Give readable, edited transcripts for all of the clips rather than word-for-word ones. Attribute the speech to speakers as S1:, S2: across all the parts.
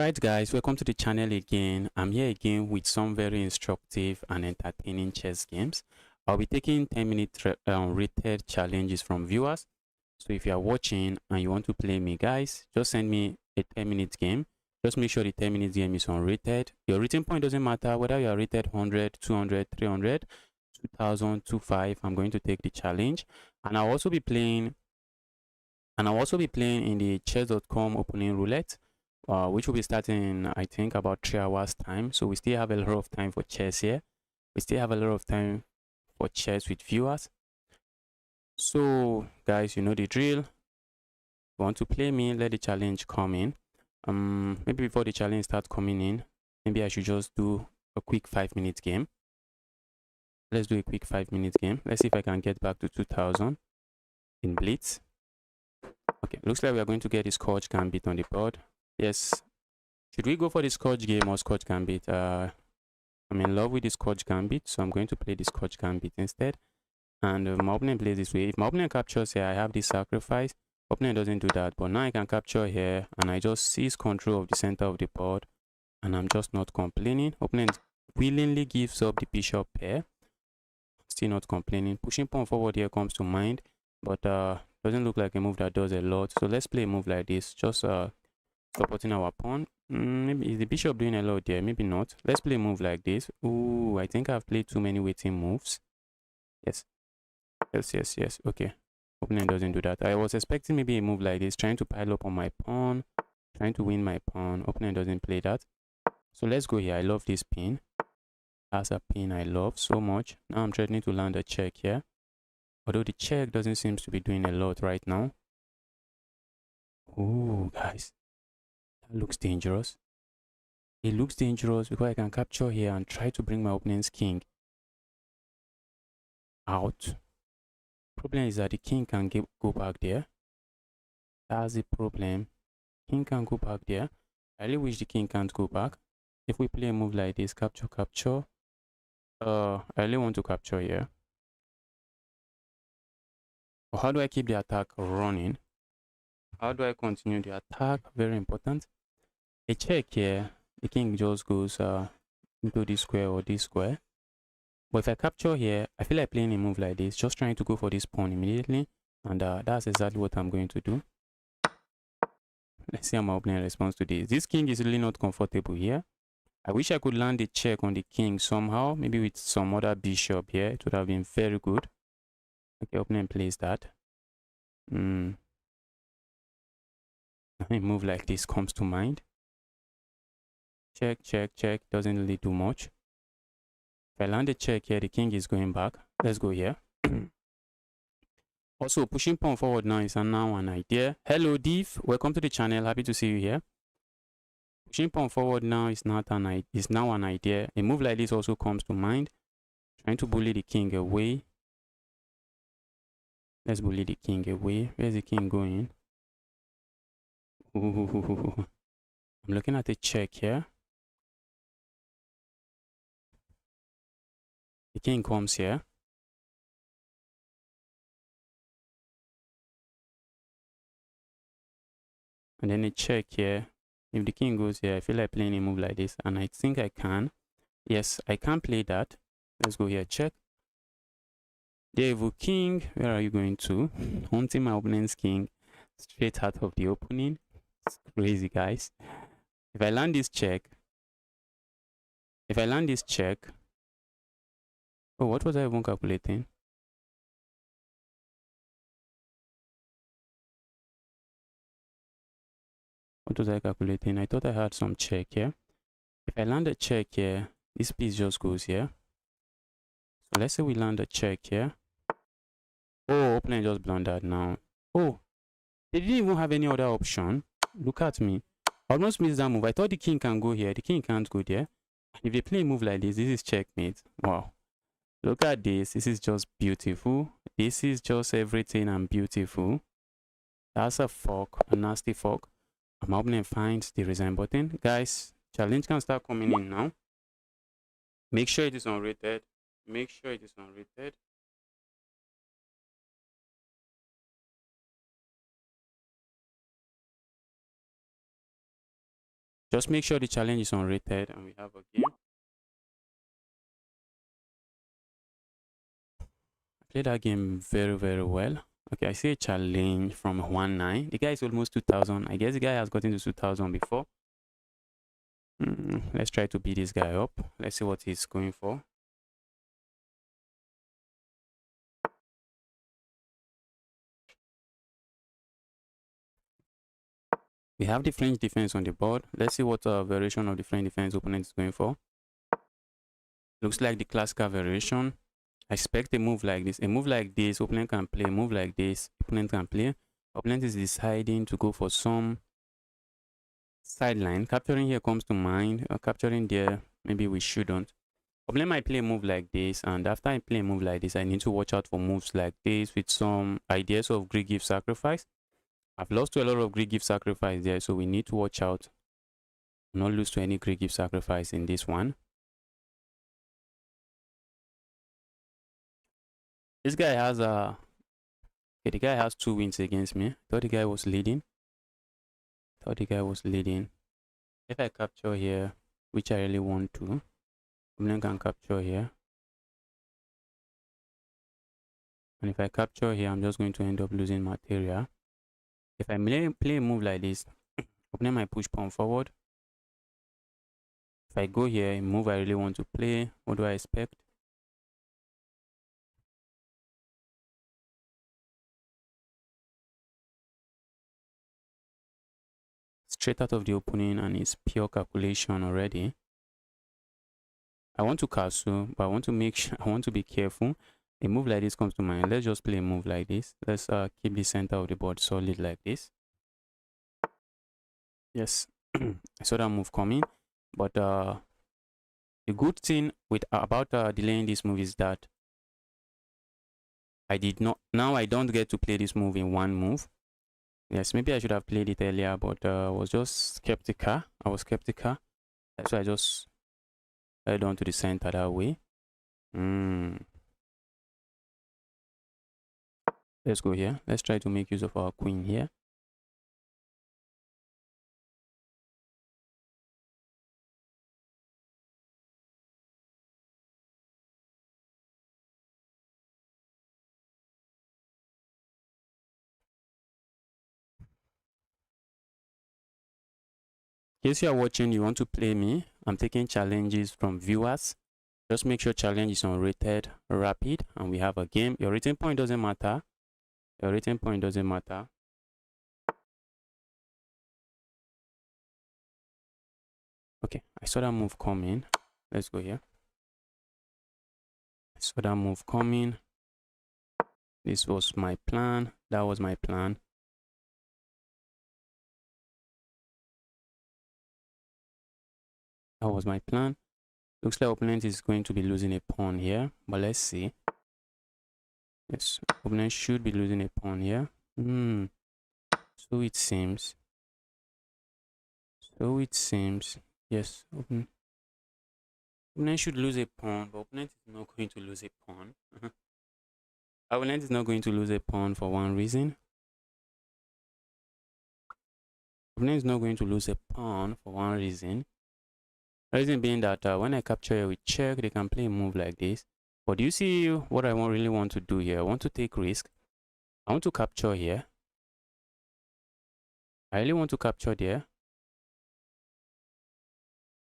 S1: Right guys, welcome to the channel again. I'm here again with some very instructive and entertaining chess games. I'll be taking 10-minute rated challenges from viewers. So if you are watching and you want to play me, guys, just send me a 10-minute game. Just make sure the 10-minute game is unrated. Your rating point doesn't matter whether you are rated 100, 200, 300, 2000, 25. I'm going to take the challenge, and I'll also be playing in the chess.com opening roulette. Which will be starting in, I think, about 3 hours time. So we still have a lot of time for chess here. We still have a lot of time for chess with viewers. So guys, you know the drill. If you want to play me, let the challenge come in. Maybe before the challenge starts coming in, maybe I should just do a quick 5-minute game. Let's do a quick 5-minute game. Let's see if I can get back to 2000 in blitz. Okay, looks like we are going to get this Scotch Gambit on the board. Yes. Should we go for the Scotch game or Scotch Gambit? I'm in love with the Scotch Gambit, so I'm going to play the Scotch Gambit instead. And my opponent plays this way. If my opponent captures here, I have this sacrifice. Opponent doesn't do that, but now I can capture here, and I just seize control of the center of the board, and I'm just not complaining. Opponent willingly gives up the bishop pair. Still not complaining. Pushing pawn forward here comes to mind, but doesn't look like a move that does a lot. So let's play a move like this. Just supporting our pawn. Maybe is the bishop doing a lot there? Maybe not. Let's play a move like this. Ooh, I think I've played too many waiting moves. Yes. Okay. Opponent doesn't do that. I was expecting maybe a move like this, trying to pile up on my pawn, trying to win my pawn. Opponent doesn't play that. So let's go here. I love this pin. That's a pin I love so much. Now I'm threatening to land a check here. Although the check doesn't seem to be doing a lot right now. Ooh, guys. Looks dangerous. It looks dangerous because I can capture here and try to bring my opponent's king out. Problem is that the king can go back there. That's the problem. King can go back there. I really wish the king can't go back. If we play a move like this, capture. I really want to capture here. But how do I keep the attack running? How do I continue the attack? Very important. A check here. The king just goes into this square or this square. But if I capture here, I feel like playing a move like this, just trying to go for this pawn immediately. And that's exactly what I'm going to do. Let's see how my opponent responds to this. This king is really not comfortable here. I wish I could land the check on the king somehow, maybe with some other bishop here. It would have been very good. Okay, opponent plays that. A move like this comes to mind. Check. Doesn't really do much. If I land a check here, the king is going back. Let's go here. Also, pushing pawn forward now is now an idea. Hello, Div. Welcome to the channel. Happy to see you here. Pushing pawn forward now is now an idea. A move like this also comes to mind. Trying to bully the king away. Let's bully the king away. Where's the king going? Ooh. I'm looking at a check here. The king comes here. And then a check here. If the king goes here, I feel like playing a move like this. And I think I can. Yes, I can play that. Let's go here, check. Devil king, where are you going to? Hunting my opponent's king straight out of the opening. It's crazy, guys. If I land this check. Oh, what was I even calculating? What was I calculating? I thought I had some check here. If I land a check here, this piece just goes here. So let's say we land a check here. Oh, opponent just blundered now. Oh, they didn't even have any other option. Look at me. I almost missed that move. I thought the king can go here. The king can't go there. If they play a move like this is checkmate. Wow. Look at this. This is just beautiful. This is just everything and beautiful. That's a fork, a nasty fork. My opponent finds the resign button. Guys, challenge can start coming in now. Make sure it is unrated. Just make sure the challenge is unrated and we have a game. I played that game very, very well. Okay, I see a challenge from 1-9. The guy is almost 2000. I guess the guy has gotten to 2000 before. Let's try to beat this guy up. Let's see what he's going for. We have the French defense on the board. Let's see what variation of the French defense opponent is going for. Looks like the classical variation. I expect a move like this. A move like this, opponent can play. A move like this, opponent can play. Opponent is deciding to go for some sideline. Capturing here comes to mind. Capturing there, maybe we shouldn't. Opponent might play a move like this, and after I play a move like this, I need to watch out for moves like this with some ideas of Greek gift sacrifice. I've lost to a lot of Greek gift sacrifice there, so we need to watch out. Not lose to any Greek gift sacrifice in this one. This guy has a... Okay, the guy has 2 wins against me. Thought the guy was leading. If I capture here, which I really want to, opponent can capture here. And if I capture here, I'm just going to end up losing material. If I play a move like this, opponent might push pawn forward. If I go here, a move I really want to play, what do I expect? Straight out of the opening, and it's pure calculation already. I want to castle, but I want to make sure, I want to be careful. A move like this comes to mind. Let's just play a move like this. Let's keep the center of the board solid like this. Yes, I saw that move coming, but the good thing with about delaying this move is that I did not. Now I don't get to play this move in one move. Yes, maybe I should have played it earlier, but I was just skeptical. That's why I just head on to the center that way. Let's go here. Let's try to make use of our queen here. In case you are watching, you want to play me, I'm taking challenges from viewers. Just make sure challenge is unrated, rapid, and we have a game. Your rating point doesn't matter. Okay, I saw that move coming. Let's go here. I saw that move coming. This was my plan. That was my plan. Looks like opponent is going to be losing a pawn here, but let's see. Yes, opponent should be losing a pawn here. So it seems. Yes, opponent should lose a pawn, but opponent is not going to lose a pawn. Opponent is not going to lose a pawn for one reason. Opponent is not going to lose a pawn for one reason. Reason being that when I capture here with check, they can play a move like this. But do you see what I really want to do here? I want to take risk. I want to capture here. I really want to capture there.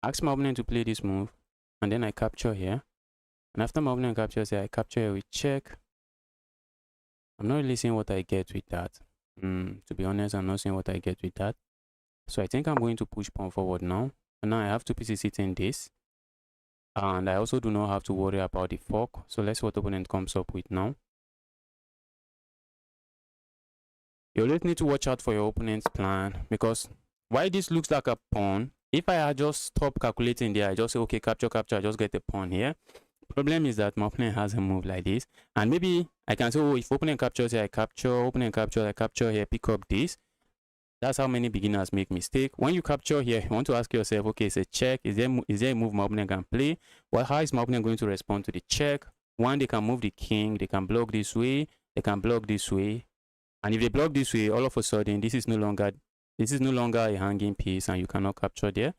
S1: Ask my opponent to play this move, and then I capture here. And after my opponent captures here, I capture here with check. I'm not really seeing what I get with that. To be honest, I'm not seeing what I get with that. So I think I'm going to push pawn forward now. And now I have 2 pieces hitting this. And I also do not have to worry about the fork. So let's see what opponent comes up with now. You always need to watch out for your opponent's plan, because why this looks like a pawn, if I had just stopped calculating there, I just say, okay, capture, I just get a pawn here. Problem is that my opponent has a move like this. And maybe I can say, oh, if opponent captures here, I capture, opponent captures, I capture here, pick up this. That's how many beginners make mistake. When you capture here, you want to ask yourself, okay, it's a check. Is there a move my opponent can play? Well, how is my opponent going to respond to the check? One, they can move the king. They can block this way. They can block this way. And if they block this way, all of a sudden, this is no longer This is no longer a hanging piece and you cannot capture there.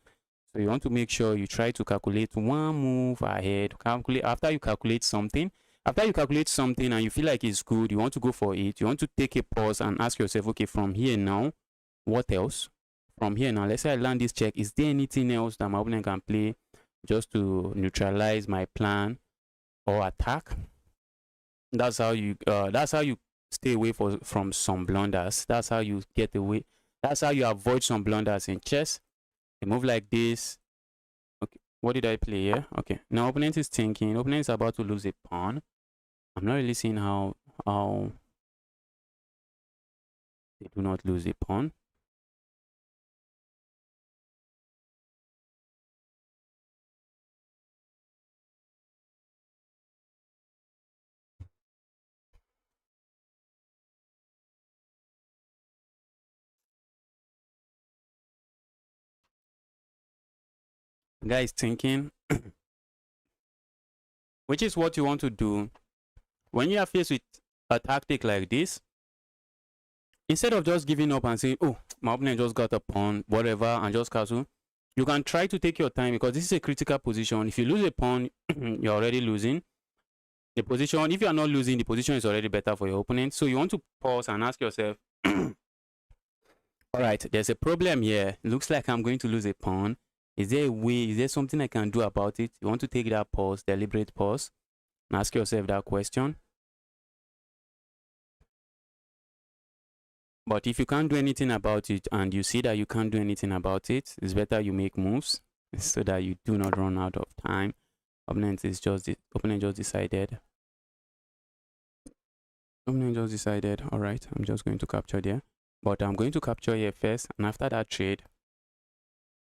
S1: So you want to make sure you try to calculate one move ahead. Calculate after you calculate something. After you calculate something and you feel like it's good, you want to go for it. You want to take a pause and ask yourself, okay, from here now, what else? From here now, let's say I land this check. Is there anything else that my opponent can play just to neutralize my plan or attack? That's how you stay away from some blunders. That's how you get away. That's how you avoid some blunders in chess. A move like this. Okay, what did I play here? Okay, now opponent is thinking. Opponent is about to lose a pawn. I'm not really seeing how they do not lose a pawn. Guy is thinking, which is what you want to do when you are faced with a tactic like this. Instead of just giving up and saying, oh, my opponent just got a pawn, whatever, and just castle, you can try to take your time because this is a critical position. If you lose a pawn, you're already losing. The position, if you are not losing, the position is already better for your opponent. So you want to pause and ask yourself, all right, there's a problem here. Looks like I'm going to lose a pawn. Is there a way? Is there something I can do about it? You want to take that pause, deliberate pause, and ask yourself that question. But if you can't do anything about it and you see that you can't do anything about it, it's better you make moves so that you do not run out of time. Opponent just decided. Opponent just decided, all right, I'm just going to capture there. But I'm going to capture here first, and after that trade,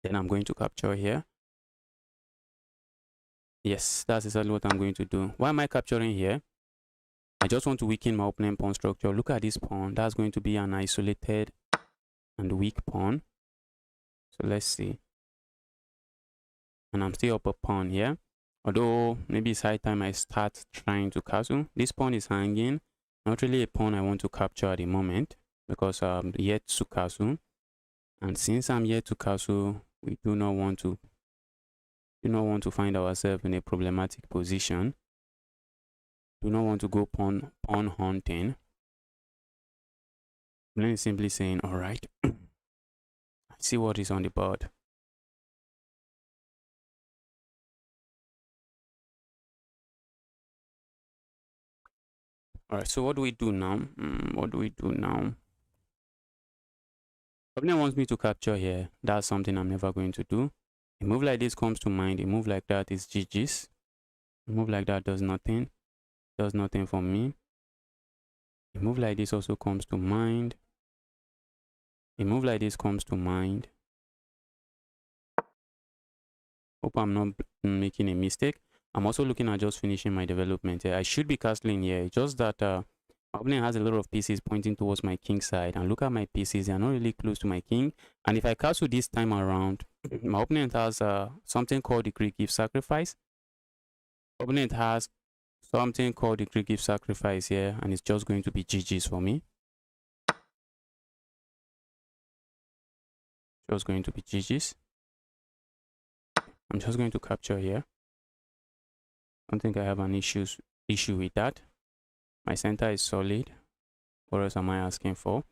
S1: then I'm going to capture here. Yes, that's exactly what I'm going to do. Why am I capturing here? I just want to weaken my opponent pawn structure. Look at this pawn. That's going to be an isolated and weak pawn. So let's see. And I'm still up a pawn here. Although maybe it's high time I start trying to castle. This pawn is hanging. Not really a pawn I want to capture at the moment because I'm yet to castle. And since I'm yet to castle, we do not want to find ourselves in a problematic position. Do not want to go pawn hunting. I'm simply saying, all right, see what is on the board. All right, so what do we do now? What do we do now? Opponent wants me to capture here. That's something I'm never going to do. A move like this comes to mind. A move like that is GG's. A move like that does nothing. Does nothing for me. A move like this also comes to mind. A move like this comes to mind. Hope I'm not making a mistake. I'm also looking at just finishing my development here. I should be castling here. Just that my opponent has a lot of pieces pointing towards my king side. And look at my pieces. They are not really close to my king. And if I castle this time around, my opponent has something called the Greek gift sacrifice. Opponent has something called the Greek gift sacrifice here. And it's just going to be GG's for me. Just going to be GG's. I'm just going to capture here. I don't think I have an issue with that. My center is solid. What else am I asking for?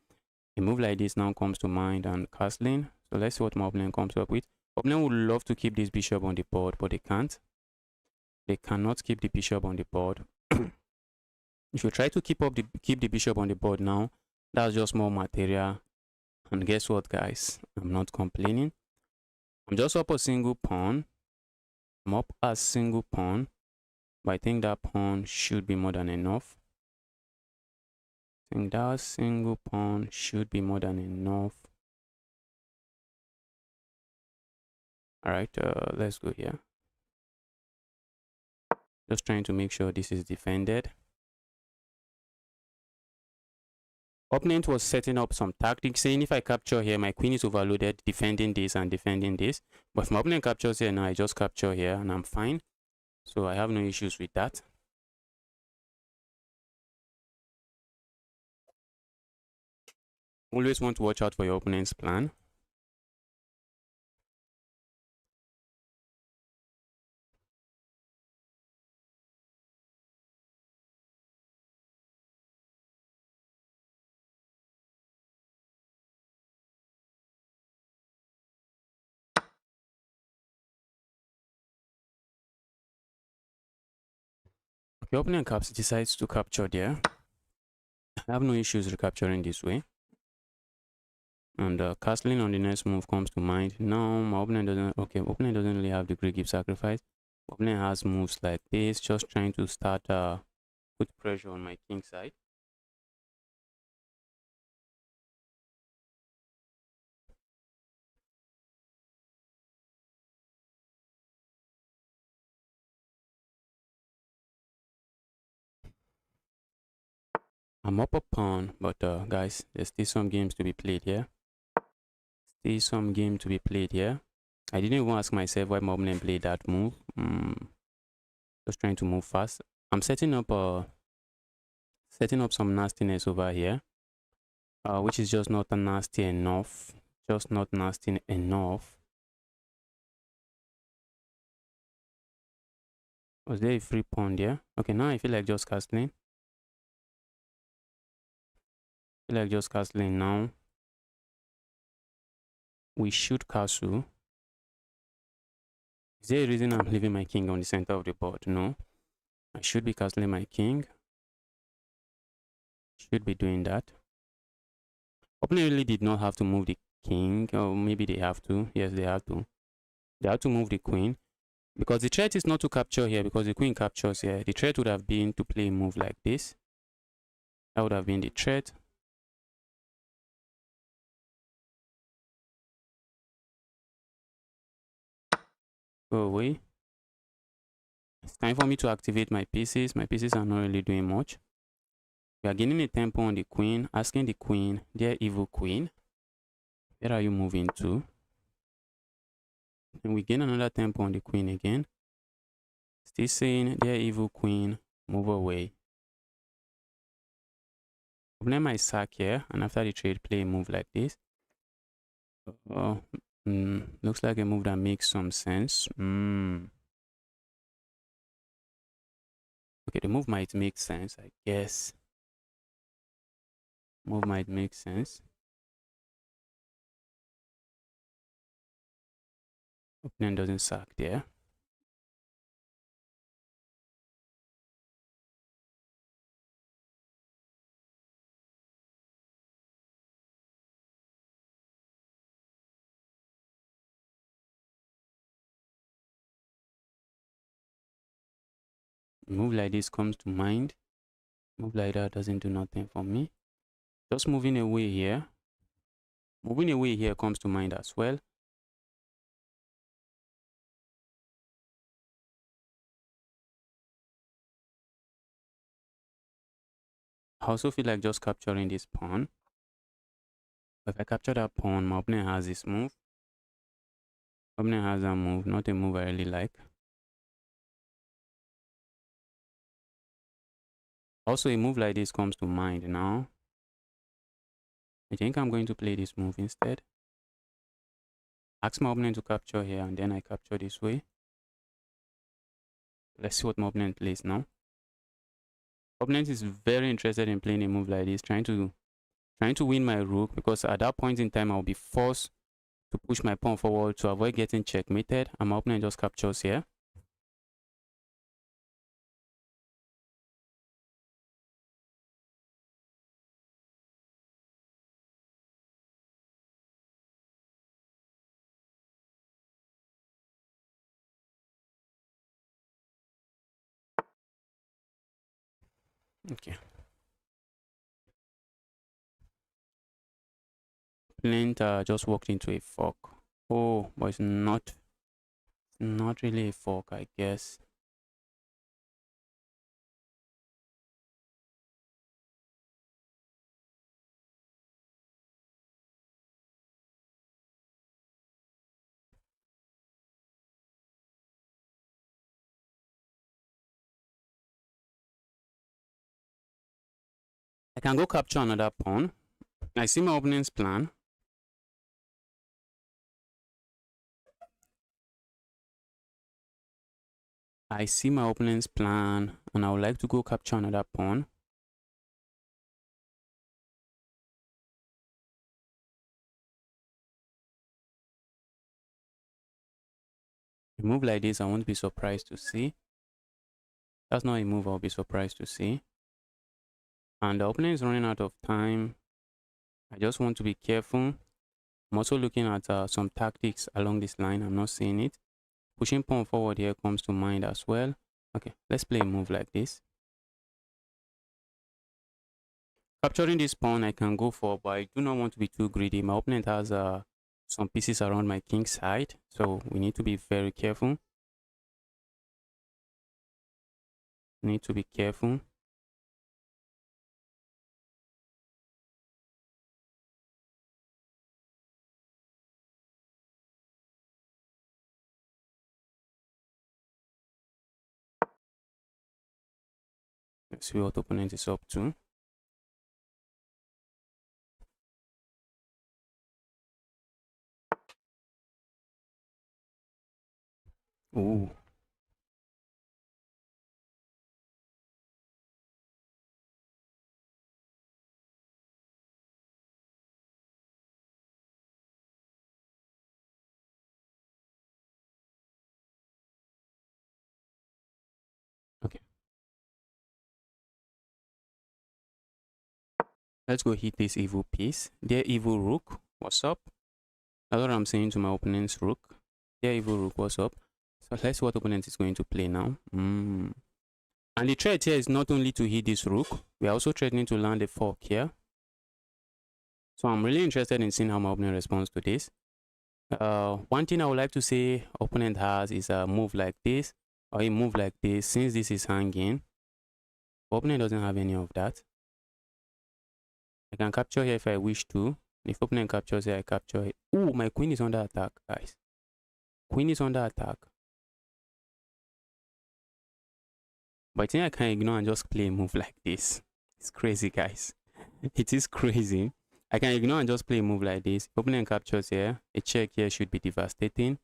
S1: A move like this now comes to mind and castling. So let's see what my opponent comes up with. Opponent would love to keep this bishop on the board, but they can't. They cannot keep the bishop on the board. If you try to keep the bishop on the board now, that's just more material. And guess what, guys? I'm not complaining. I'm just up a single pawn. I'm up a single pawn. But I think that pawn should be more than enough. I think that single pawn should be more than enough. All right, let's go here. Just trying to make sure this is defended. Opponent was setting up some tactics, saying if I capture here, my queen is overloaded, defending this and defending this. But if my opponent captures here now, I just capture here and I'm fine. So I have no issues with that. Always want to watch out for your opponent's plan. Okay, opponent decides to capture there. I have no issues recapturing this way. And castling on the next move comes to mind. No, my opponent doesn't. Okay, opponent doesn't really have the great gift sacrifice. Opponent has moves like this, just trying to start put pressure on my king side. I'm up a pawn, but guys, there's still some games to be played here. Still some game to be played here. I didn't even ask myself why my opponent played that move. Just trying to move fast. I'm setting up some nastiness over here, which is just not nasty enough. Just not nasty enough. Was there a free pawn there? Okay, now I feel like just castling. Now. We should castle. Is there a reason I'm leaving my king on the center of the board? No. I should be castling my king. Should be doing that. Opponent really did not have to move the king, or maybe they have to. Yes, they have to. They have to move the queen. Because the threat is not to capture here, because the queen captures here. The threat would have been to play a move like this. That would have been the threat. Go away. It's time for me to activate my pieces. My pieces are not really doing much. We are gaining a tempo on the queen, asking the queen, dear evil queen, where are you moving to? And we gain another tempo on the queen again. Still saying, dear evil queen, move away. Opponent might sack here, and after the trade, play a move like this. Looks like a move that makes some sense. Okay, the move might make sense, I guess. Move might make sense. Opponent doesn't sack there. A move like this comes to mind. Move like that doesn't do nothing for me. Just moving away here. Moving away here comes to mind as well. I also feel like just capturing this pawn. If I capture that pawn, my opponent has this move. Opponent has that move, not a move I really like. Also, a move like this comes to mind now. I think I'm going to play this move instead. Ask my opponent to capture here, and then I capture this way. Let's see what my opponent plays now. Opponent is very interested in playing a move like this, trying to win my rook, because at that point in time I'll be forced to push my pawn forward to avoid getting checkmated, and my opponent just captures here. Okay. Opponent just walked into a fork. Oh, but it's not really a fork, I guess. I can go capture another pawn. I see my opponent's plan. I see my opponent's plan, and I would like to go capture another pawn. A move like this, I won't be surprised to see. That's not a move I'll be surprised to see. And the opponent is running out of time. I just want to be careful. I'm also looking at some tactics along this line. I'm not seeing it. Pushing pawn forward here comes to mind as well. Okay, let's play a move like this. Capturing this pawn, I can go for, but I do not want to be too greedy. My opponent has some pieces around my king side, so we need to be very careful. Need to be careful. Let's see what opponent is up to. Ooh. Okay. Let's go hit this evil piece. Their evil rook, what's up? That's what I'm saying to my opponent's rook. Their evil rook, what's up? So let's see what opponent is going to play now. And the threat here is not only to hit this rook, we are also threatening to land a fork here. So I'm really interested in seeing how my opponent responds to this. One thing I would like to say opponent has is a move like this or a move like this. Since this is hanging, opponent doesn't have any of that. I can capture here if I wish to. If opponent captures here, I capture it. Oh, my queen is under attack, guys. Queen is under attack. But I think I can ignore and just play a move like this. It's crazy, guys. It is crazy. I can ignore and just play a move like this. If opponent captures here, a check here should be devastating.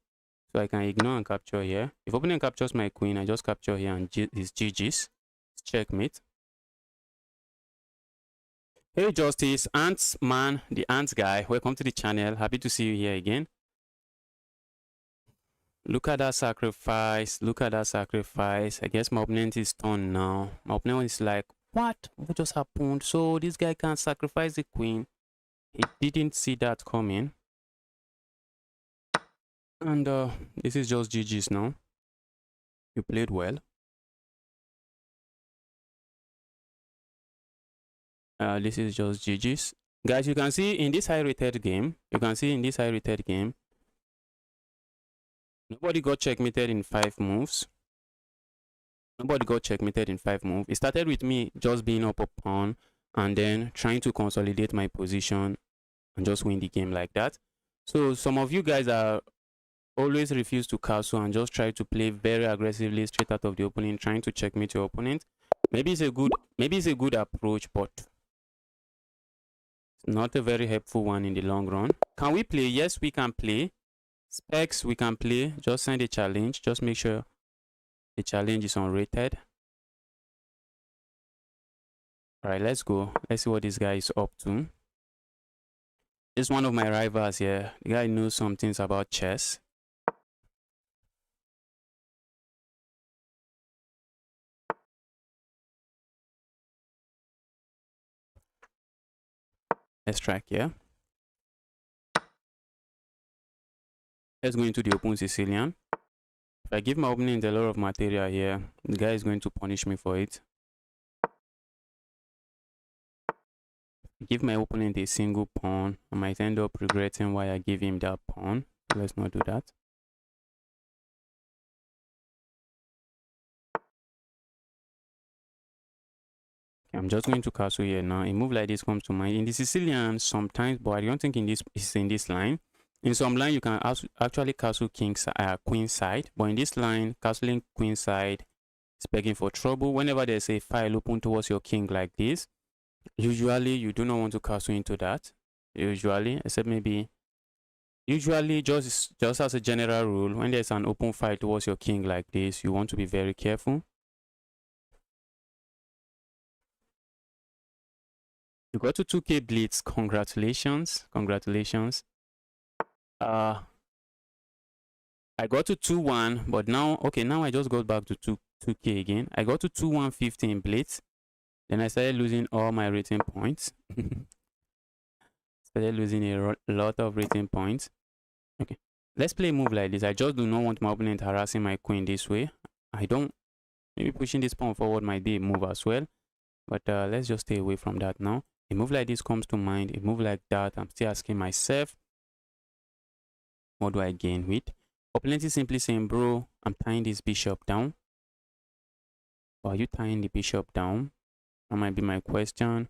S1: So I can ignore and capture here. If opponent captures my queen, I just capture here and it's GG's. It's checkmate. Hey Justice, Ants man, the Ants guy. Welcome to the channel. Happy to see you here again. Look at that sacrifice. Look at that sacrifice. I guess my opponent is stunned now. My opponent is like, what just happened? So this guy can't sacrifice the queen. He didn't see that coming. And this is just GG's now. You played well. This is just GG's. Guys, you can see in this high-rated game, nobody got checkmated in 5 moves. Nobody got checkmated in 5 moves. It started with me just being up a pawn and then trying to consolidate my position and just win the game like that. So some of you guys are always refuse to castle and just try to play very aggressively straight out of the opening, trying to checkmate your opponent. Maybe it's a good approach, but not a very helpful one in the long run. Can we play? Yes, we can play. Specs, we can play. Just send a challenge. Just make sure the challenge is unrated. Alright, let's go. Let's see what this guy is up to. This is one of my rivals here. The guy knows some things about chess. Let's track here. Let's go into the open Sicilian. If I give my opponent a lot of material here, the guy is going to punish me for it. Give my opponent a single pawn, I might end up regretting why I gave him that pawn. Let's not do that. Okay, I'm just going to castle here now. A move like this comes to mind in the Sicilian sometimes, but I don't think in this line. In some line you can actually castle queen side, but in this line, castling queen side is begging for trouble. Whenever there's a file open towards your king like this, usually you do not want to castle into that. usually, except maybe usually just as a general rule, when there's an open file towards your king like this, you want to be very careful. You got to 2k blitz. Congratulations. I got to 2-1, but now now I just got back to 2k again. I got to 2-150 in blitz. Then I started losing all my rating points. Started losing a lot of rating points. Okay, let's play a move like this. I just do not want my opponent harassing my queen this way. I don't. Maybe pushing this pawn forward might be a move as well, but let's just stay away from that now. A move like this comes to mind. A move like that, I'm still asking myself, what do I gain with? Opponent is simply saying, bro, I'm tying this bishop down. Or are you tying the bishop down? That might be my question.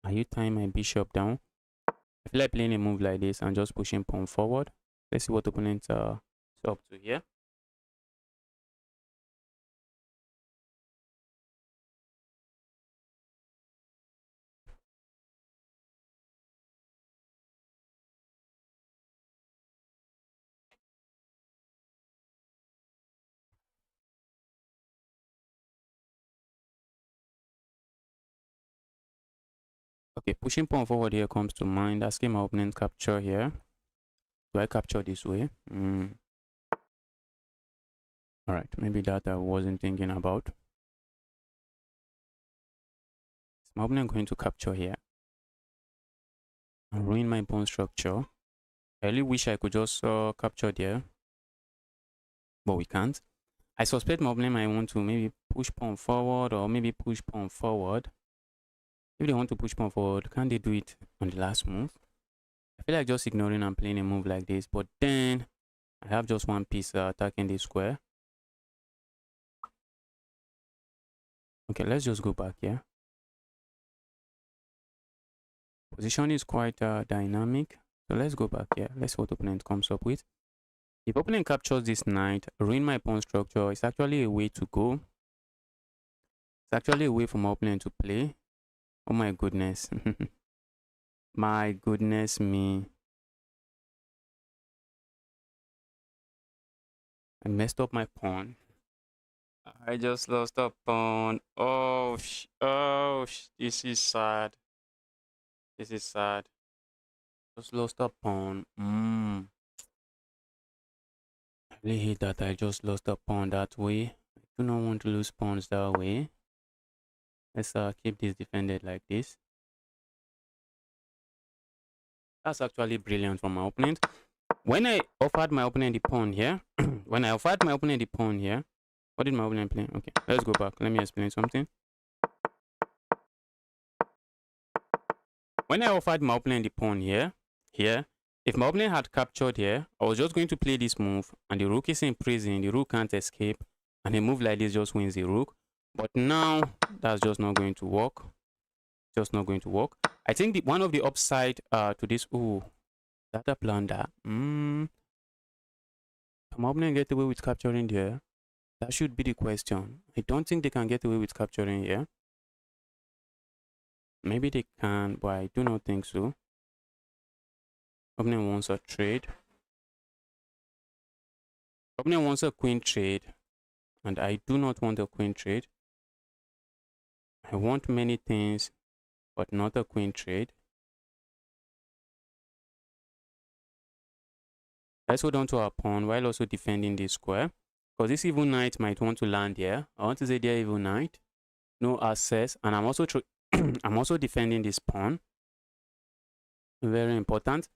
S1: Are you tying my bishop down? I feel like playing a move like this and just pushing pawn forward. Let's see what opponents are up to here. Okay, pushing pawn forward here comes to mind. Asking my opponent capture here. Do I capture this way? Alright, maybe that I wasn't thinking about. Is my opponent going to capture here? And ruin my pawn structure. I really wish I could just capture there. But we can't. I suspect my opponent might want to maybe push pawn forward or maybe push pawn forward. If they want to push pawn forward, can they do it on the last move? I feel like just ignoring and playing a move like this, but then I have just one piece attacking this square. Okay, let's just go back here. Position is quite dynamic, so let's go back here. Let's see what opponent comes up with. If opponent captures this knight, ruin my pawn structure, it's actually a way to go. It's actually a way for my opponent to play. Oh my goodness. My goodness me. I messed up my pawn. I just lost a pawn. Oh, this is sad. This is sad. Just lost a pawn. I really hate that I just lost a pawn that way. I do not want to lose pawns that way. Let's keep this defended like this. That's actually brilliant from my opponent. When I offered my opponent the pawn here, what did my opponent play? Okay, let's go back. Let me explain something. When I offered my opponent the pawn here, if my opponent had captured here, I was just going to play this move, and the rook is in prison. The rook can't escape, and a move like this just wins the rook. But now that's just not going to work. Just not going to work. I think one of the upside to this. Oh, that a blunder. Can my opponent get away with capturing here? That should be the question. I don't think they can get away with capturing here. Maybe they can, but I do not think so. Opponent wants a trade. Opponent wants a queen trade, and I do not want a queen trade. I want many things, but not a queen trade. Let's hold on to our pawn while also defending this square, because this evil knight might want to land here. I want to say there evil knight, no access, and I'm also I'm also defending this pawn. Very important.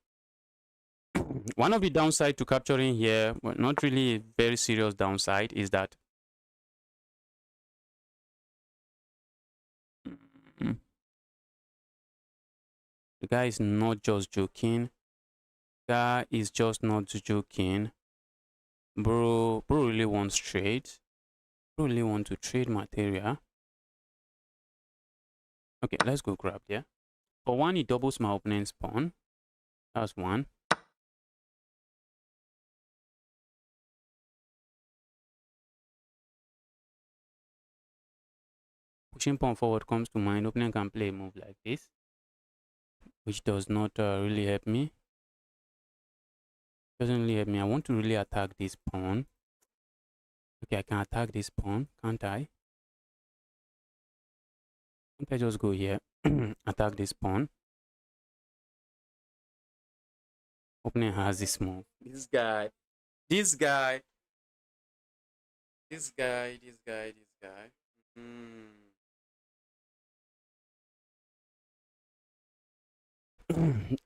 S1: One of the downside to capturing here, but not really a very serious downside, is that the guy is not just joking. Guy is just not joking. Bro really wants trade. Bro really want to trade material. Okay, let's go grab there. For one, he doubles my opponent's pawn. That's one. Pushing pawn forward comes to mind. Opponent can play a move like this. which does not really help me. Doesn't really help me. I want to really attack this pawn. Okay, I can attack this pawn, can't I? Can't I just go here, attack this pawn? Opponent has this move. This guy, this guy, this guy, this guy, this guy.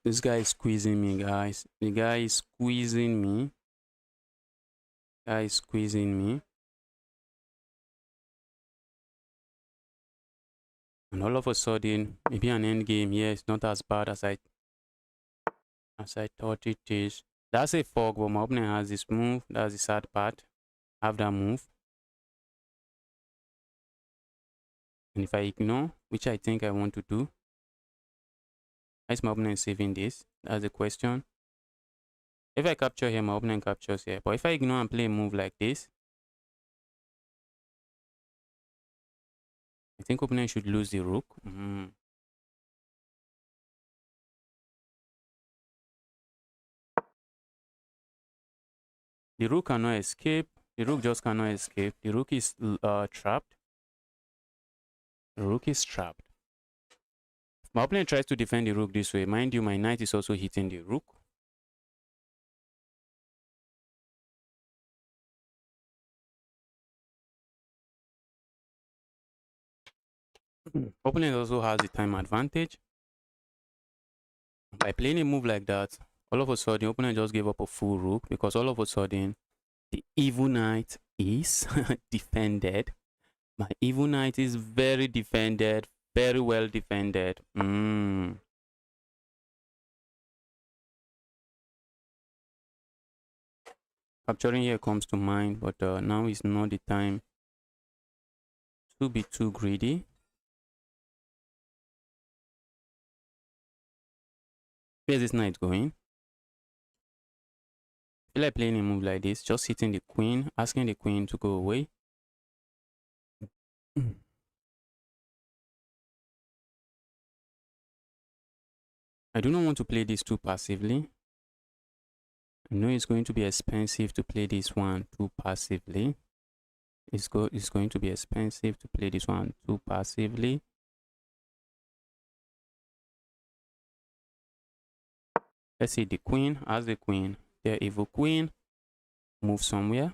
S1: This guy is squeezing me, guys. The guy is squeezing me. Guy is squeezing me. And all of a sudden, maybe an end game here is not as bad as I thought it is. That's a fork, but my opponent has this move. That's the sad part. Have that move. And if I ignore, which I think I want to do, how is my opponent saving this? That's the question. If I capture here, my opponent captures here. But if I ignore and play a move like this, I think opponent should lose the rook. The rook cannot escape. The rook just cannot escape. The rook is trapped. The rook is trapped. My opponent tries to defend the rook this way. Mind you, my knight is also hitting the rook. Opponent also has the time advantage. By playing a move like that, all of a sudden, the opponent just gave up a full rook because all of a sudden, the evil knight is defended. My evil knight is very defended, very well defended. Capturing here comes to mind, but now is not the time to be too greedy. Where's this knight going? I feel like playing a move like this, just hitting the queen, asking the queen to go away. I do not want to play this too passively. I know it's going to be expensive to play this one too passively. It's going to be expensive to play this one too passively. Let's see the queen. As the queen, their evil queen, move somewhere.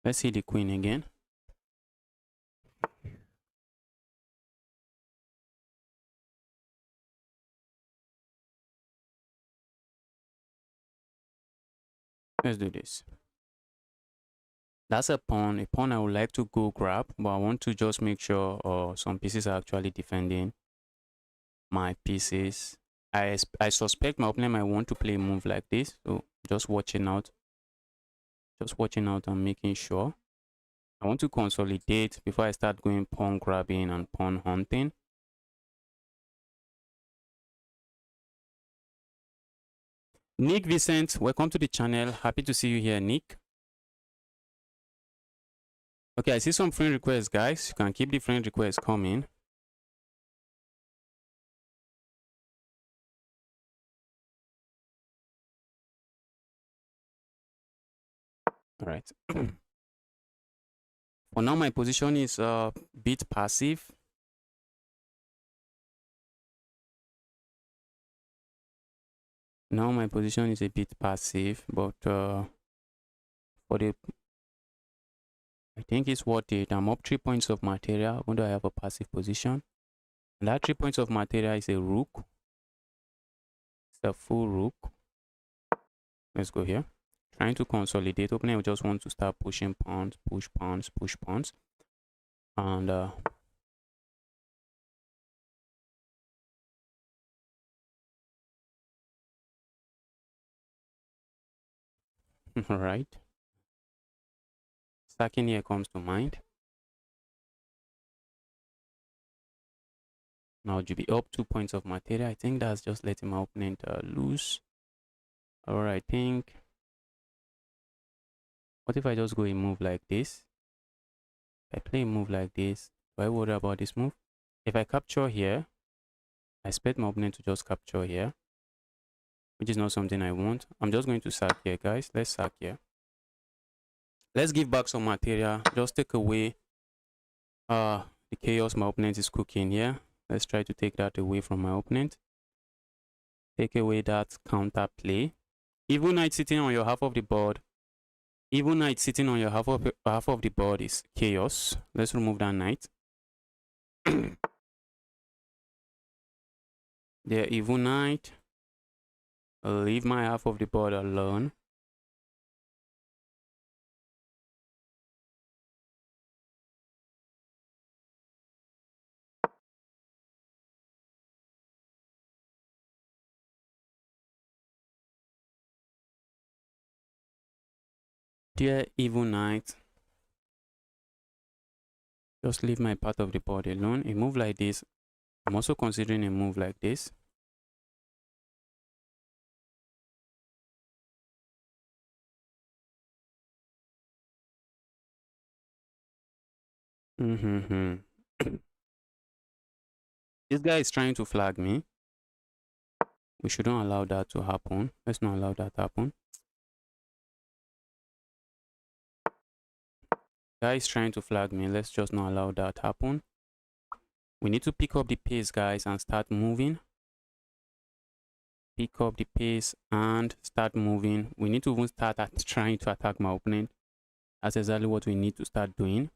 S1: Let's see the queen again. Let's do this. That's a pawn I would like to go grab, but I want to just make sure some pieces are actually defending my pieces. I suspect my opponent might want to play a move like this, so just watching out and making sure. I want to consolidate before I start going pawn grabbing and pawn hunting. Nick Vincent, welcome to the channel. Happy to see you here, Nick. Okay, I see some friend requests, guys. You can keep the friend requests coming. All right. For now, my position is a bit passive. Now my position is a bit passive, but for the, I think it's worth it. I'm up 3 points of material, even though I have a passive position. And that 3 points of material is a rook. It's a full rook. Let's go here. Trying to consolidate. Opponent just want to start pushing pawns, push pawns, push pawns. And all right. Sacking here comes to mind. Now you be up 2 points of material. I think that's just letting my opponent lose. Or I think, what if I just go a move like this? If I play a move like this, do I worry about this move? If I capture here, I expect my opponent to just capture here, which is not something I want. I'm just going to sack here, guys. Let's sack here. Let's give back some material. Just take away the chaos my opponent is cooking here. Let's try to take that away from my opponent. Take away that counter play. Evil Knight sitting on your half of the board. Evil Knight sitting on your half of the board is chaos. Let's remove that knight. There, Evil Knight. I'll leave my half of the board alone. Dear Evil Knight, just leave my part of the board alone. A move like this, I'm also considering a move like this. This guy is trying to flag me. We shouldn't allow that to happen. Let's not allow that to happen. Guy is trying to flag me. Let's just not allow that to happen. We need to pick up the pace, guys, and start moving. Pick up the pace and start moving. We need to even start trying to attack my opponent. That's exactly what we need to start doing.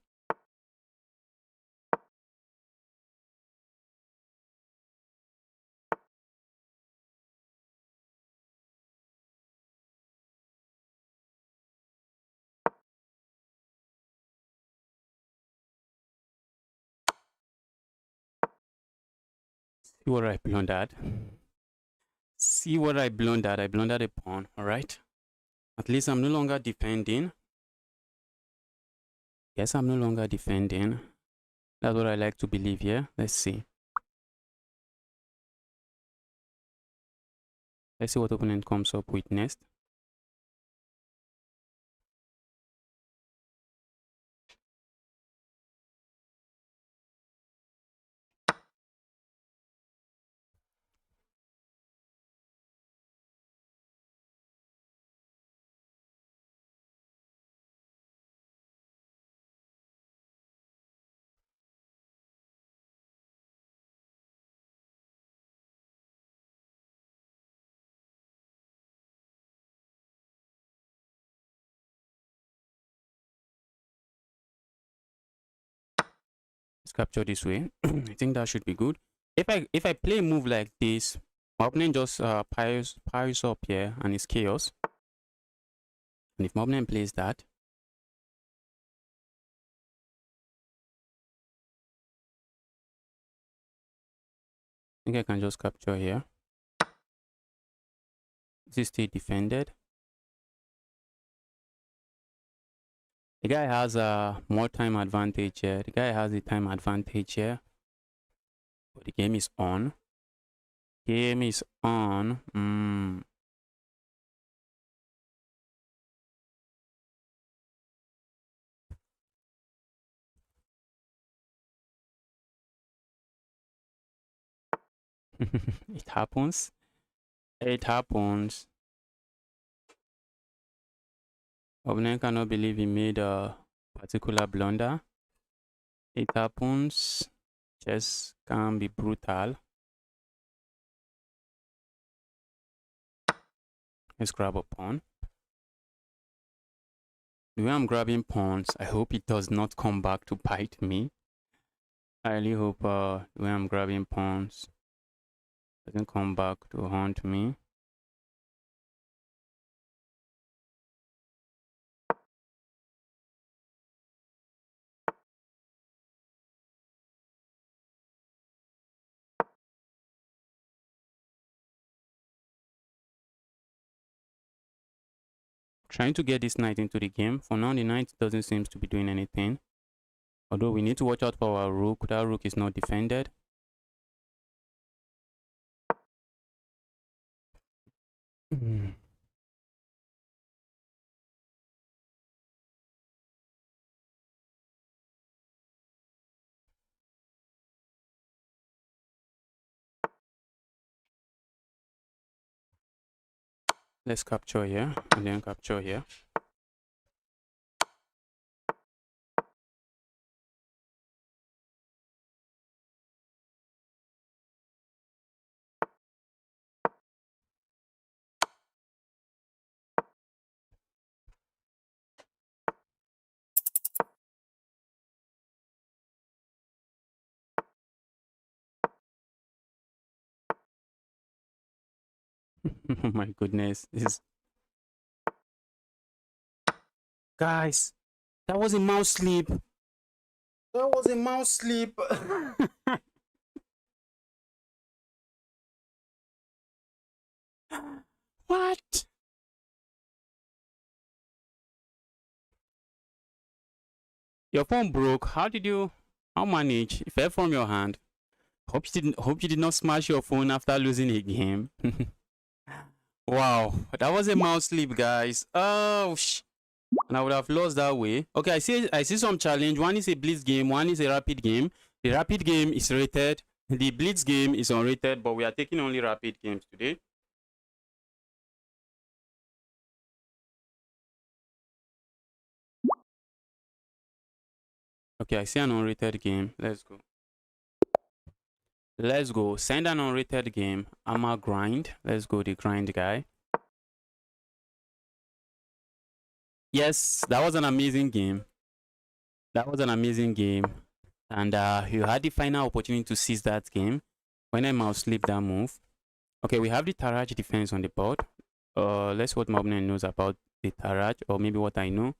S1: See what I blundered. See what I blundered. I blundered a pawn. All right. At least I'm no longer defending. Yes, I'm no longer defending. That's what I like to believe here. Let's see. Let's see what opponent comes up with next. Let's capture this way. I think that should be good. If I play a move like this, my opponent just piles up here and it's chaos. And if my opponent plays that, I think I can just capture here. This is still defended. The guy has a more time advantage here. The guy has the time advantage here. But the game is on. Game is on. It happens. It happens. Opponent cannot believe he made a particular blunder. It happens. Chess can be brutal. Let's grab a pawn. The way I'm grabbing pawns, I hope it does not come back to bite me. I really hope the way I'm grabbing pawns doesn't come back to haunt me. Trying to get this knight into the game. For now, the knight doesn't seem to be doing anything. Although we need to watch out for our rook. That rook is not defended. Mm. Let's capture here and then capture here. Oh my goodness. This guys, that was a mouse sleep. That was a mouse sleep. What? Your phone broke. How manage? It fell from your hand. Hope you did not smash your phone after losing a game. Wow, that was a mouse sleep, guys. Oh, and I would have lost that way. Okay, I see some challenge. One is a blitz game, one is a rapid game. The rapid game is rated. The blitz game is unrated, but we are taking only rapid games today. Okay, I see an unrated game. Let's go. Let's go. Send an unrated game. I'm a grind. Let's go, the grind guy. Yes, that was an amazing game. That was an amazing game. And you had the final opportunity to seize that game when I mouse sleep that move. Okay, we have the Taraj defense on the board. Let's see what Mobnan knows about the Taraj, or maybe what I know.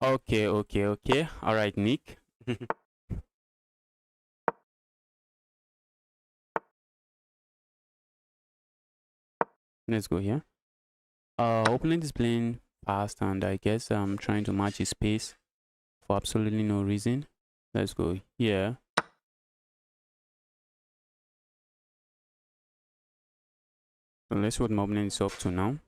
S1: Okay. All right, Nick. Let's go here. Opponent is playing fast, and I guess I'm trying to match his pace for absolutely no reason. Let's go here. So let's see what Mobnan is up to now.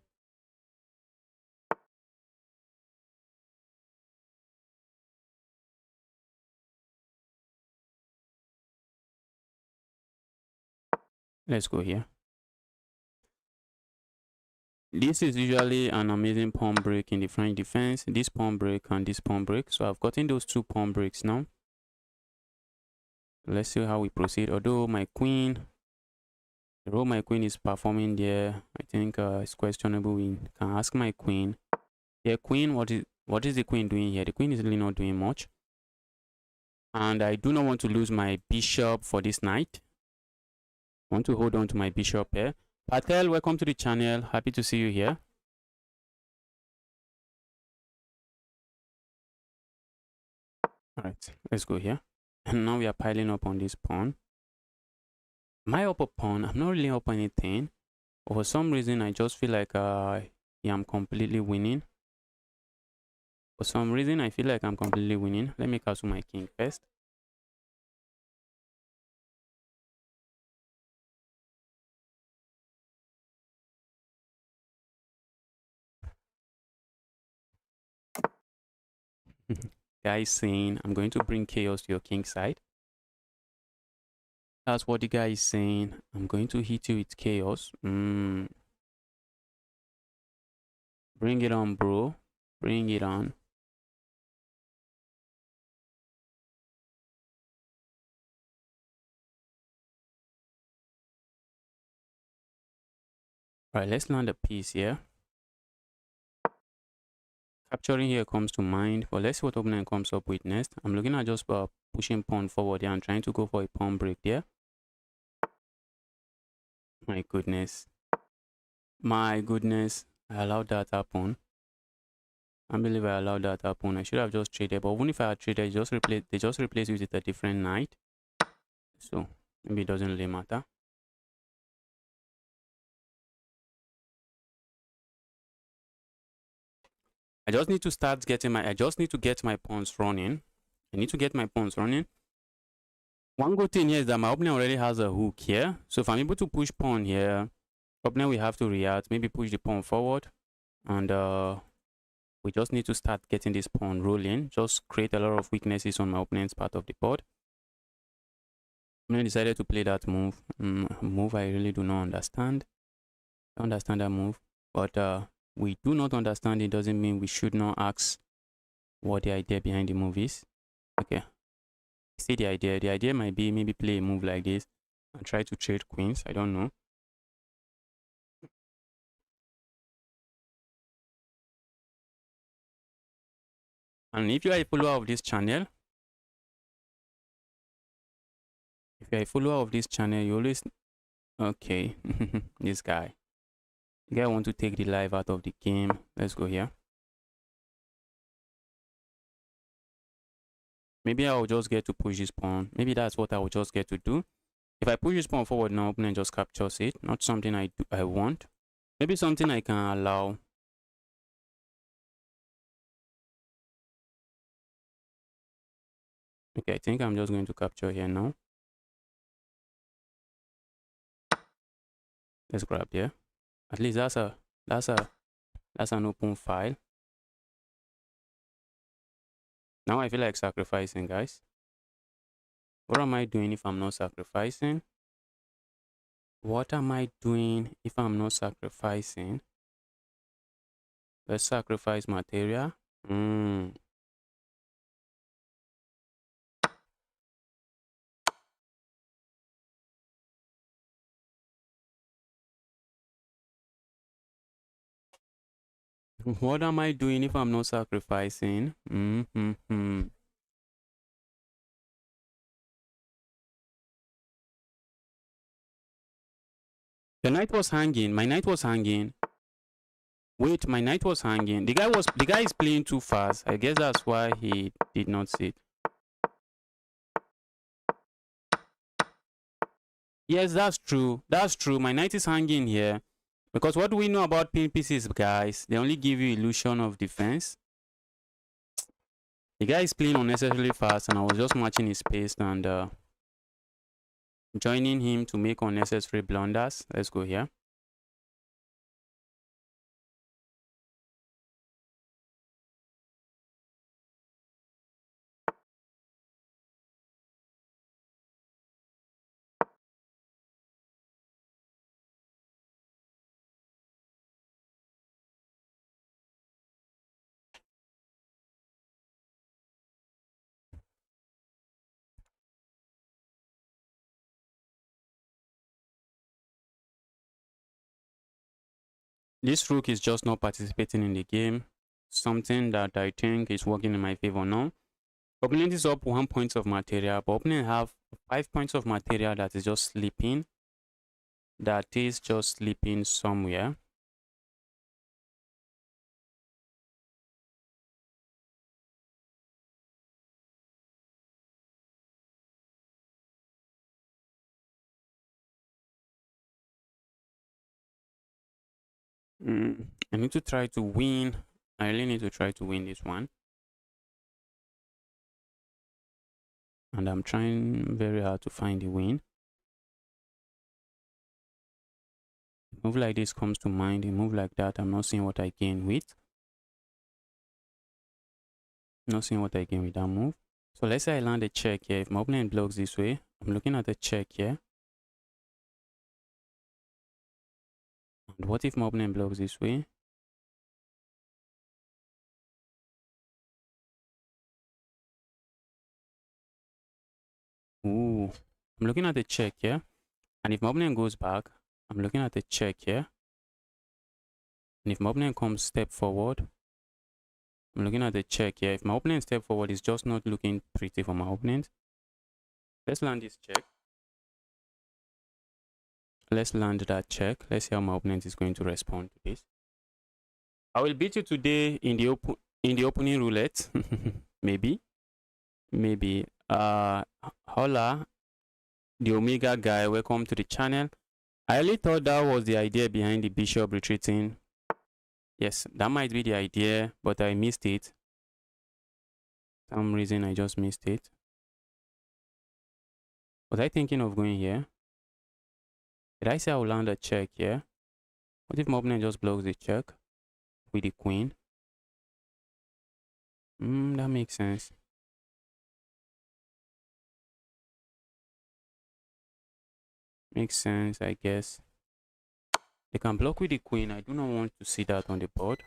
S1: Let's go here. This is usually an amazing pawn break in the French defense. This pawn break and this pawn break. So I've gotten those two pawn breaks now. Let's see how we proceed. Although my queen, the role my queen is performing there, I think it's questionable. We can ask my queen. Yeah, queen, what is the queen doing here? The queen is really not doing much. And I do not want to lose my bishop for this knight. I want to hold on to my bishop here. Patel, welcome to the channel. Happy to see you here. All right, let's go here. And now we are piling up on this pawn. Am I up a pawn? I'm not really up anything. But for some reason, I just feel like I am completely winning. For some reason, I feel like I'm completely winning. Let me castle my king first. Guy is saying, I'm going to bring chaos to your king side. That's what the guy is saying. I'm going to hit you with chaos. Bring it on, bro. Bring it on. Alright, let's land a piece here. Capturing here comes to mind, but let's see what opponent comes up with next. I'm looking at just pushing pawn forward here and trying to go for a pawn break there. My goodness. My goodness. I allowed that happen. I believe I allowed that happen. I should have just traded, but even if I had traded, they just replace it with a different knight. So maybe it doesn't really matter. I just need to get my pawns running. I need to get my pawns running. One good thing here is that my opponent already has a hook here. So if I'm able to push pawn here, opponent will have to react, maybe push the pawn forward. And we just need to start getting this pawn rolling. Just create a lot of weaknesses on my opponent's part of the board. I decided to play that move. Move I really do not understand. I understand that move. But we do not understand it doesn't mean we should not ask what the idea behind the move is. Okay. See the idea. The idea might be maybe play a move like this and try to trade queens. I don't know. And if you are a follower of this channel, you always okay. This guy. The guy want to take the life out of the game. Let's go here. Maybe I'll just get to push this pawn. Maybe that's what I will just get to do. If I push this pawn forward now, opponent just captures it. Not something I want. Maybe something I can allow. Okay, I think I'm just going to capture here now. Let's grab here. At least that's an open file. Now I feel like sacrificing, guys. What am I doing if I'm not sacrificing? What am I doing if I'm not sacrificing? Let's sacrifice material. What am I doing if I'm not sacrificing? The knight was hanging. My knight was hanging. Wait, my knight was hanging. The guy is playing too fast. I guess that's why he did not see it. Yes, that's true. That's true. My knight is hanging here. Because what do we know about pin pieces, guys? They only give you illusion of defense. The guy is playing unnecessarily fast, and I was just matching his pace and joining him to make unnecessary blunders. Let's go here. This rook is just not participating in the game. Something that I think is working in my favor now. Opponent is up 1 point of material, but opponent have 5 points of material that is just sleeping. That is just sleeping somewhere. I need to try to win. I really need to try to win this one. And I'm trying very hard to find the win. A move like this comes to mind. A move like that, I'm not seeing what I gain with. Not seeing what I gain with that move. So let's say I land a check here. If my opponent blocks this way, I'm looking at a check here. And what if my opponent blocks this way? Ooh, I'm looking at a check here. And if my opponent goes back, I'm looking at a check here. And if my opponent comes step forward, I'm looking at the check here. If my opponent step forward, is just not looking pretty for my opponent. Let's land this check. Let's land that check. Let's see how my opponent is going to respond to this. I will beat you today in the opening roulette. Maybe. Hola, the Omega guy. Welcome to the channel. I really thought that was the idea behind the bishop retreating. Yes, that might be the idea, but I missed it. some reason I just missed it. Was I thinking of going here? Did I say I will land a check here? What if my opponent just blocks the check with the queen? That makes sense. Makes sense, I guess. They can block with the queen. I do not want to see that on the board.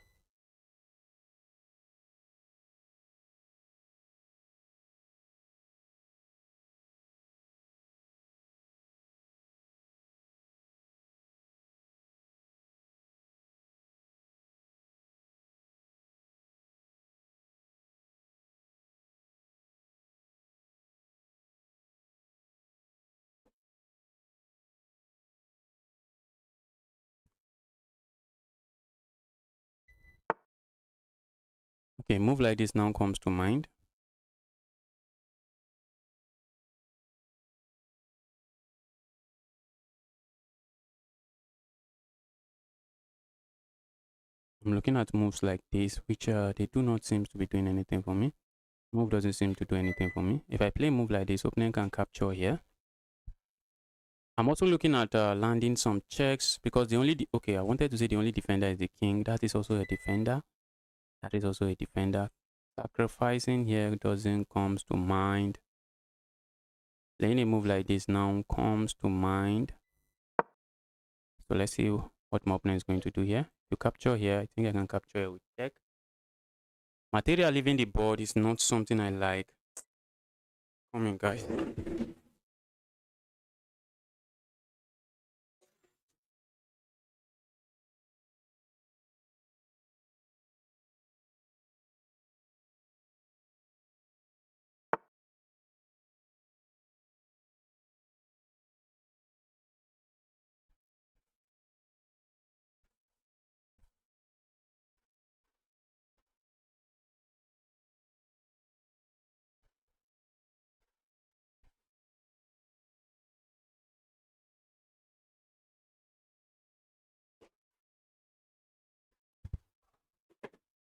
S1: Okay, move like this now comes to mind. I'm looking at moves like this, which they do not seem to be doing anything for me. Move doesn't seem to do anything for me. If I play a move like this, opponent can capture here. I'm also looking at landing some checks because the only okay, I wanted to say the only defender is the king. That is also a defender. That is also a defender. Sacrificing here doesn't comes to mind. Playing a move like this now comes to mind. So let's see what my opponent is going to do here. To capture here, I think I can capture it with check. Material leaving the board is not something I like. Come in, guys.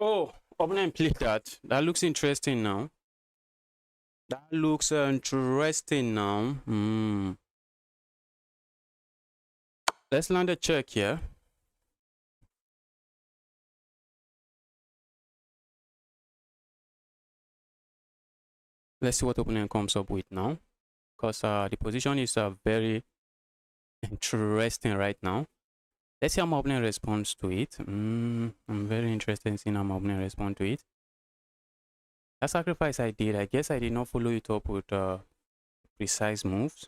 S1: Oh, opponent played that. That looks interesting now. That looks interesting now. Let's land a check here. Let's see what opponent comes up with now. Because the position is very interesting right now. Let's see how my opponent responds to it. I'm very interested in seeing how my opponent responds to it. That sacrifice I did, I guess I did not follow it up with precise moves.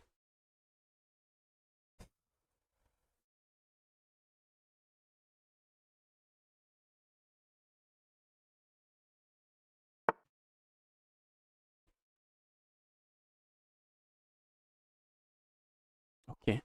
S1: Okay.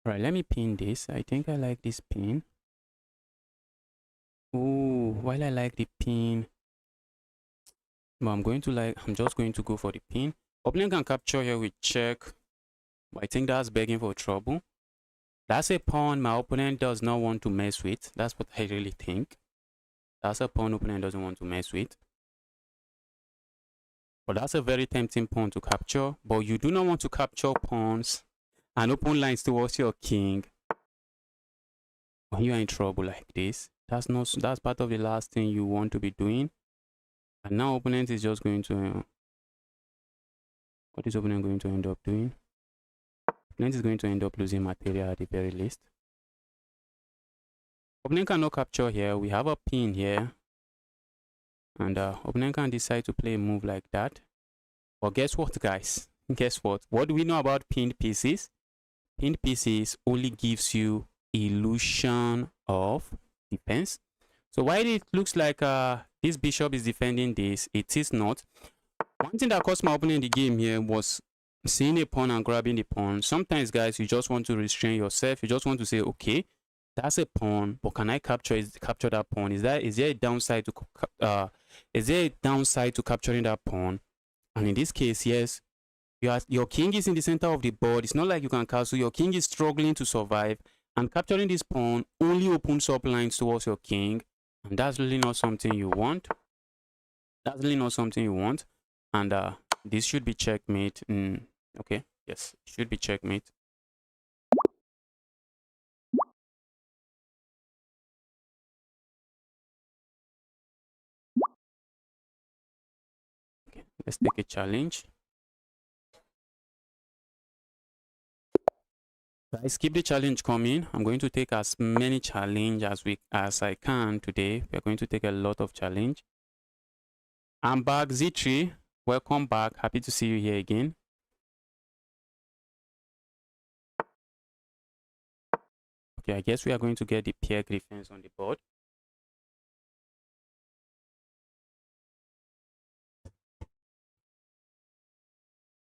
S1: Right, let me pin this. I think I like this pin. Oh, while I like the pin, but I'm just going to go for the pin. Opponent can capture here with check. But I think that's begging for trouble. That's a pawn my opponent does not want to mess with. That's what I really think. That's a pawn opponent doesn't want to mess with. But that's a very tempting pawn to capture. But you do not want to capture pawns and open lines towards your king when you are in trouble like this. That's part of the last thing you want to be doing. And now opponent is just going to what is opponent going to end up doing? Opponent is going to end up losing material at the very least. Opponent cannot capture here. We have a pin here. And opponent can decide to play a move like that. But guess what, guys? Guess what? What do we know about pinned pieces? Pinned pieces only gives you illusion of defense. So while it looks like this bishop is defending this, it is not. One thing that cost my opponent in the game here was seeing a pawn and grabbing the pawn. Sometimes, guys, you just want to restrain yourself. You just want to say, okay, That's a pawn, but can I capture that pawn? Is there a downside to capturing that pawn? And in this case, yes, your king is in the center of the board. It's not like you can castle. Your king is struggling to survive, and capturing this pawn only opens up lines towards your king, and that's really not something you want. That's really not something you want. And this should be checkmate. Okay, yes, it should be checkmate. Okay, let's take a challenge. Guys, keep the challenge coming. I'm going to take as many challenge as I can today. We're going to take a lot of challenge. I'm back, Z3. Welcome back. Happy to see you here again. Okay, I guess we are going to get the pair griffins on the board.